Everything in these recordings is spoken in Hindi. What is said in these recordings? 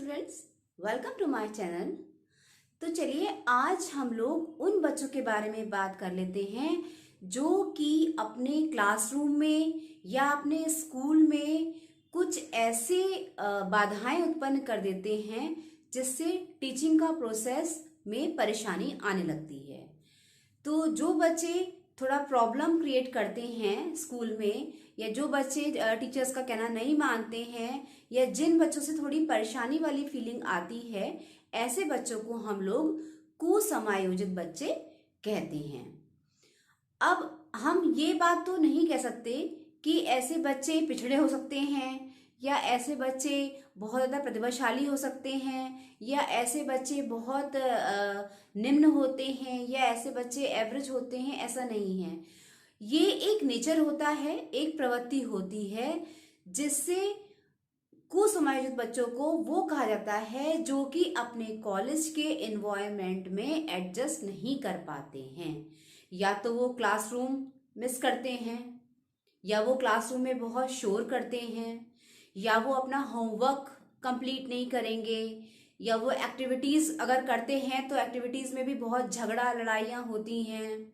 Students, welcome to my channel. तो चलिए आज हम लोग उन बच्चों के बारे में बात कर लेते हैं जो कि अपने क्लासरूम में या अपने स्कूल में कुछ ऐसे बाधाएं उत्पन्न कर देते हैं जिससे टीचिंग का प्रोसेस में परेशानी आने लगती है। तो जो बच्चे थोड़ा प्रॉब्लम क्रिएट करते हैं स्कूल में, या जो बच्चे टीचर्स का कहना नहीं मानते हैं, या जिन बच्चों से थोड़ी परेशानी वाली फीलिंग आती है, ऐसे बच्चों को हम लोग कुसमायोजित बच्चे कहते हैं। अब हम ये बात तो नहीं कह सकते कि ऐसे बच्चे पिछड़े हो सकते हैं, या ऐसे बच्चे बहुत ज़्यादा प्रतिभाशाली हो सकते हैं, या ऐसे बच्चे बहुत निम्न होते हैं, या ऐसे बच्चे एवरेज होते हैं। ऐसा नहीं है। ये एक नेचर होता है, एक प्रवृत्ति होती है जिससे कुसमायोजित बच्चों को वो कहा जाता है जो कि अपने कॉलेज के एनवायरनमेंट में एडजस्ट नहीं कर पाते हैं। या तो वो क्लासरूम मिस करते हैं, या वो क्लासरूम में बहुत शोर करते हैं, या वो अपना होमवर्क कंप्लीट नहीं करेंगे, या वो एक्टिविटीज़ अगर करते हैं तो एक्टिविटीज़ में भी बहुत झगड़ा लड़ाइयाँ होती हैं,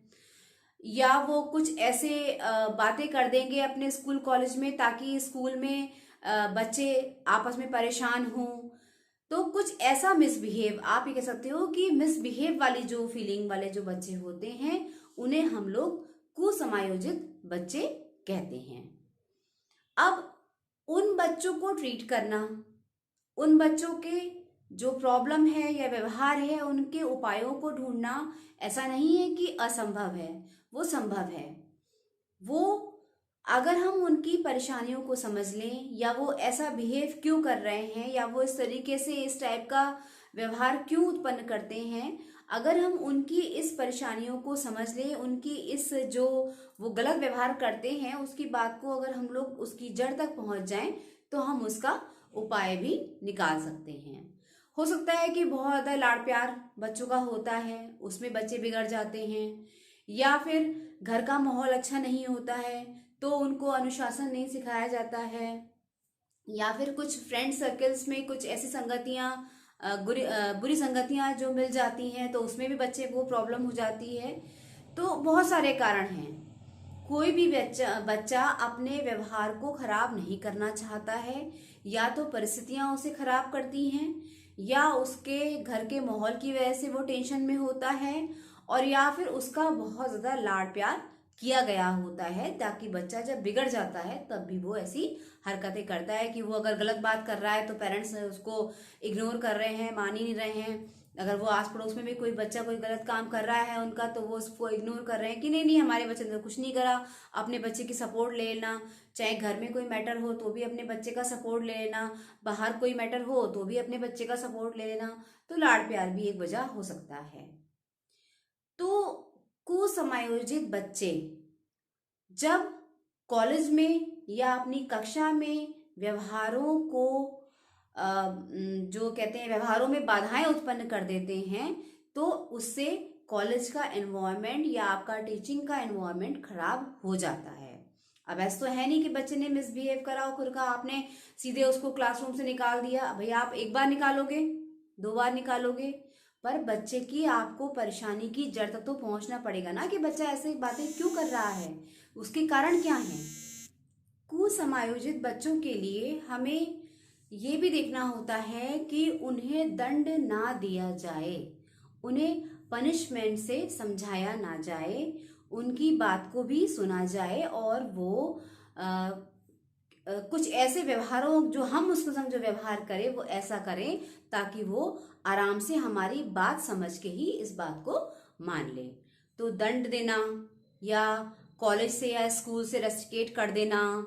या वो कुछ ऐसे बातें कर देंगे अपने स्कूल कॉलेज में ताकि स्कूल में बच्चे आपस में परेशान हों। तो कुछ ऐसा मिसबिहेव, आप ये कह सकते हो कि मिसबिहेव वाली जो फीलिंग वाले जो बच्चे होते हैं उन्हें हम लोग कुसमायोजित बच्चे कहते हैं। अब उन बच्चों को ट्रीट करना, उन बच्चों के जो प्रॉब्लम है या व्यवहार है उनके उपायों को ढूंढना ऐसा नहीं है कि असंभव है, वो संभव है। वो अगर हम उनकी परेशानियों को समझ लें, या वो ऐसा बिहेव क्यों कर रहे हैं, या वो इस तरीके से इस टाइप का व्यवहार क्यों उत्पन्न करते हैं, अगर हम उनकी इस परेशानियों को समझ लें, उनकी इस जो वो गलत व्यवहार करते हैं उसकी बात को अगर हम लोग उसकी जड़ तक पहुंच जाएं तो हम उसका उपाय भी निकाल सकते हैं। हो सकता है कि बहुत ज़्यादा लाड़ प्यार बच्चों का होता है, उसमें बच्चे बिगड़ जाते हैं, या फिर घर का माहौल अच्छा नहीं होता है तो उनको अनुशासन नहीं सिखाया जाता है, या फिर कुछ फ्रेंड सर्कल्स में कुछ ऐसी संगतियाँ बुरी संगतियाँ जो मिल जाती हैं तो उसमें भी बच्चे को प्रॉब्लम हो जाती है। तो बहुत सारे कारण हैं। कोई भी बच्चा बच्चा अपने व्यवहार को खराब नहीं करना चाहता है, या तो परिस्थितियां उसे खराब करती हैं, या उसके घर के माहौल की वजह से वो टेंशन में होता है, और या फिर उसका बहुत ज्यादा लाड़ प्यार किया गया होता है ताकि बच्चा जब बिगड़ जाता है तब भी वो ऐसी हरकतें करता है कि वो अगर गलत बात कर रहा है तो पेरेंट्स उसको इग्नोर कर रहे हैं, मान ही नहीं रहे हैं। अगर वो आस पड़ोस में भी कोई बच्चा कोई गलत काम कर रहा है उनका, तो वो उसको इग्नोर कर रहे हैं कि नहीं नहीं हमारे बच्चे ने तो कुछ नहीं करा। अपने बच्चे की सपोर्ट ले लेना, चाहे घर में कोई मैटर हो तो भी अपने बच्चे का सपोर्ट ले लेना, बाहर कोई मैटर हो तो भी अपने बच्चे का सपोर्ट ले लेना। तो लाड़ प्यार भी एक वजह हो सकता है। तो कुसमायोजित बच्चे जब कॉलेज में या अपनी कक्षा में व्यवहारों को जो कहते हैं व्यवहारों में बाधाएं उत्पन्न कर देते हैं तो उससे कॉलेज का एनवायरनमेंट या आपका टीचिंग का एनवायरनमेंट खराब हो जाता है। अब ऐसा तो है नहीं कि बच्चे ने मिसबिहेव करा और खुद का आपने सीधे उसको क्लासरूम से निकाल दिया। भैया आप एक बार निकालोगे, दो बार निकालोगे, पर बच्चे की आपको परेशानी की जड़ तक तो पहुंचना पड़ेगा ना कि बच्चा ऐसे बातें क्यों कर रहा है, उसके कारण क्या है। कुसमायोजित बच्चों के लिए हमें ये भी देखना होता है कि उन्हें दंड ना दिया जाए, उन्हें पनिशमेंट से समझाया ना जाए, उनकी बात को भी सुना जाए, और वो कुछ ऐसे व्यवहारों जो हम उसको समझो व्यवहार करें वो ऐसा करें ताकि वो आराम से हमारी बात समझ के ही इस बात को मान ले। तो दंड देना, या कॉलेज से या स्कूल से रस्टिकेट कर देना,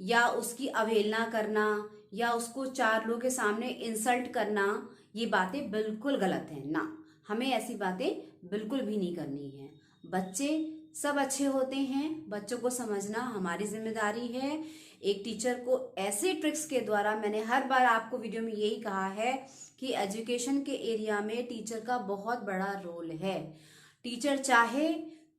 या उसकी अवहेलना करना, या उसको चार लोगों के सामने इंसल्ट करना, ये बातें बिल्कुल गलत हैं ना। हमें ऐसी बातें बिल्कुल भी नहीं करनी है। बच्चे सब अच्छे होते हैं, बच्चों को समझना हमारी जिम्मेदारी है। एक टीचर को ऐसे ट्रिक्स के द्वारा, मैंने हर बार आपको वीडियो में यही कहा है कि एजुकेशन के एरिया में टीचर का बहुत बड़ा रोल है। टीचर चाहे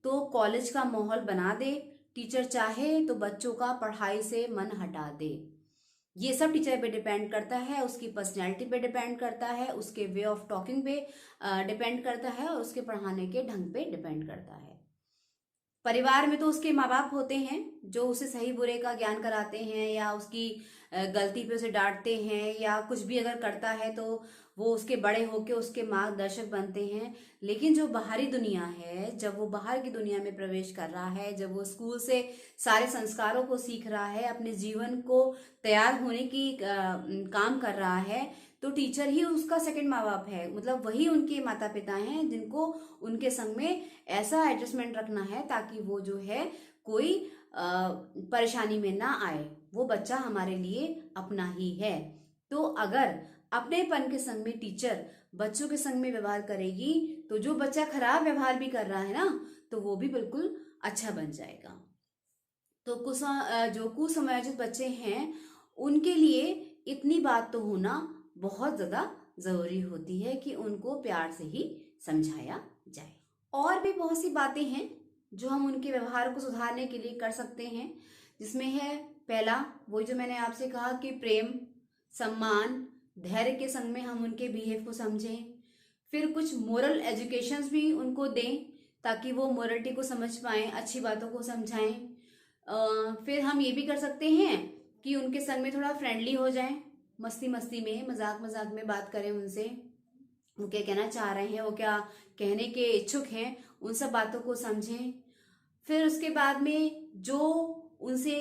तो कॉलेज का माहौल बना दे, टीचर चाहे तो बच्चों का पढ़ाई से मन हटा दे। ये सब टीचर पे डिपेंड करता है, उसकी पर्सनैलिटी पे डिपेंड करता है, उसके वे ऑफ टॉकिंग पे डिपेंड करता है और उसके पढ़ाने के ढंग पे डिपेंड करता है। परिवार में तो उसके माँ बाप होते हैं जो उसे सही बुरे का ज्ञान कराते हैं या उसकी गलती पे उसे डांटते हैं, या कुछ भी अगर करता है तो वो उसके बड़े होके उसके मार्गदर्शक बनते हैं। लेकिन जो बाहरी दुनिया है, जब वो बाहर की दुनिया में प्रवेश कर रहा है, जब वो स्कूल से सारे संस्कारों को सीख रहा है, अपने जीवन को तैयार होने की काम कर रहा है, तो टीचर ही उसका सेकंड माँ बाप है। मतलब वही उनके माता पिता हैं जिनको उनके संग में ऐसा एडजस्टमेंट रखना है ताकि वो जो है कोई परेशानी में ना आए। वो बच्चा हमारे लिए अपना ही है। तो अगर अपनेपन के संग में टीचर बच्चों के संग में व्यवहार करेगी तो जो बच्चा खराब व्यवहार भी कर रहा है ना, तो वो भी बिल्कुल अच्छा बन जाएगा। तो जो कुसमायोजित बच्चे हैं उनके लिए इतनी बात तो होना बहुत ज्यादा जरूरी होती है कि उनको प्यार से ही समझाया जाए। और भी बहुत सी बातें हैं जो हम उनके व्यवहार को सुधारने के लिए कर सकते हैं, जिसमें है पहला वही जो मैंने आपसे कहा कि प्रेम, सम्मान, धैर्य के संग में हम उनके बिहेव को समझें। फिर कुछ मोरल एजुकेशंस भी उनको दें ताकि वो मोरलिटी को समझ पाएं, अच्छी बातों को समझाएं। फिर हम ये भी कर सकते हैं कि उनके संग में थोड़ा फ्रेंडली हो जाएं, मस्ती मस्ती में, मजाक मजाक में बात करें उनसे। वो क्या कहना चाह रहे हैं, वो क्या कहने के इच्छुक हैं, उन सब बातों को समझें। फिर उसके बाद में जो उनसे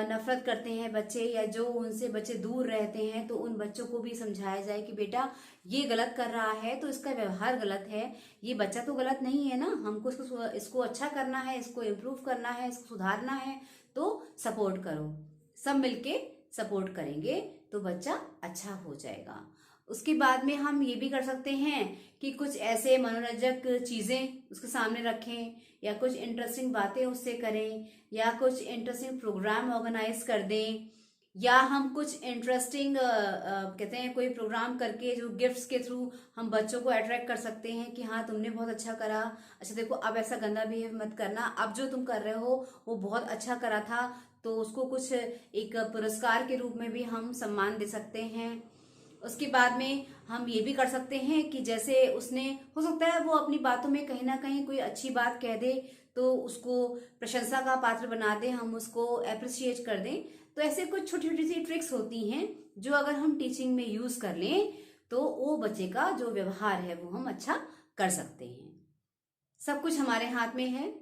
नफरत करते हैं बच्चे या जो उनसे बच्चे दूर रहते हैं, तो उन बच्चों को भी समझाया जाए कि बेटा ये गलत कर रहा है तो इसका व्यवहार गलत है, ये बच्चा तो गलत नहीं है ना, हमको इसको अच्छा करना है, इसको इम्प्रूव करना है, इसको सुधारना है, तो सपोर्ट करो। सब मिलके सपोर्ट करेंगे तो बच्चा अच्छा हो जाएगा। उसके बाद में हम ये भी कर सकते हैं कि कुछ ऐसे मनोरंजक चीजें उसके सामने रखें, या कुछ इंटरेस्टिंग बातें उससे करें, या कुछ इंटरेस्टिंग प्रोग्राम ऑर्गेनाइज कर दें, या हम कुछ इंटरेस्टिंग कहते हैं कोई प्रोग्राम करके जो गिफ्ट्स के थ्रू हम बच्चों को अट्रैक्ट कर सकते हैं कि हाँ तुमने बहुत अच्छा करा, अच्छा देखो अब ऐसा गंदा बिहेव मत करना, अब जो तुम कर रहे हो वो बहुत अच्छा करा था, तो उसको कुछ एक पुरस्कार के रूप में भी हम सम्मान दे सकते हैं। उसके बाद में हम ये भी कर सकते हैं कि जैसे उसने, हो सकता है वो अपनी बातों में कहीं ना कहीं कोई अच्छी बात कह दे तो उसको प्रशंसा का पात्र बना दे, हम उसको अप्रिशिएट कर दें। तो ऐसे कुछ छोटी छोटी सी ट्रिक्स होती हैं जो अगर हम टीचिंग में यूज कर लें तो वो बच्चे का जो व्यवहार है वो हम अच्छा कर सकते हैं। सब कुछ हमारे हाथ में है,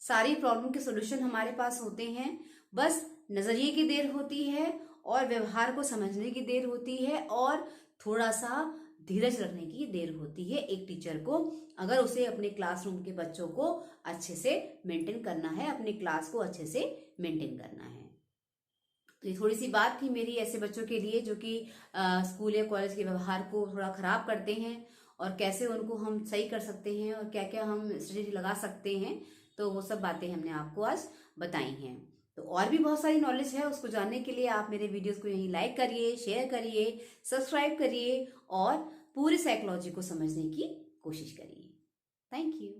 सारी प्रॉब्लम के सॉल्यूशन हमारे पास होते हैं, बस नजरिए की देर होती है और व्यवहार को समझने की देर होती है और थोड़ा सा धीरज रखने की देर होती है एक टीचर को, अगर उसे अपने क्लासरूम के बच्चों को अच्छे से मेंटेन करना है, अपनी क्लास को अच्छे से मेंटेन करना है। तो ये थोड़ी सी बात थी मेरी ऐसे बच्चों के लिए जो कि स्कूल या कॉलेज के व्यवहार को थोड़ा खराब करते हैं, और कैसे उनको हम सही कर सकते हैं और क्या क्या हम स्ट्रेटेजी लगा सकते हैं। तो वो सब बातें हमने आपको आज बताई हैं। तो और भी बहुत सारी नॉलेज है, उसको जानने के लिए आप मेरे वीडियोस को यहीं लाइक करिए, शेयर करिए, सब्सक्राइब करिए और पूरी साइकोलॉजी को समझने की कोशिश करिए। Thank you.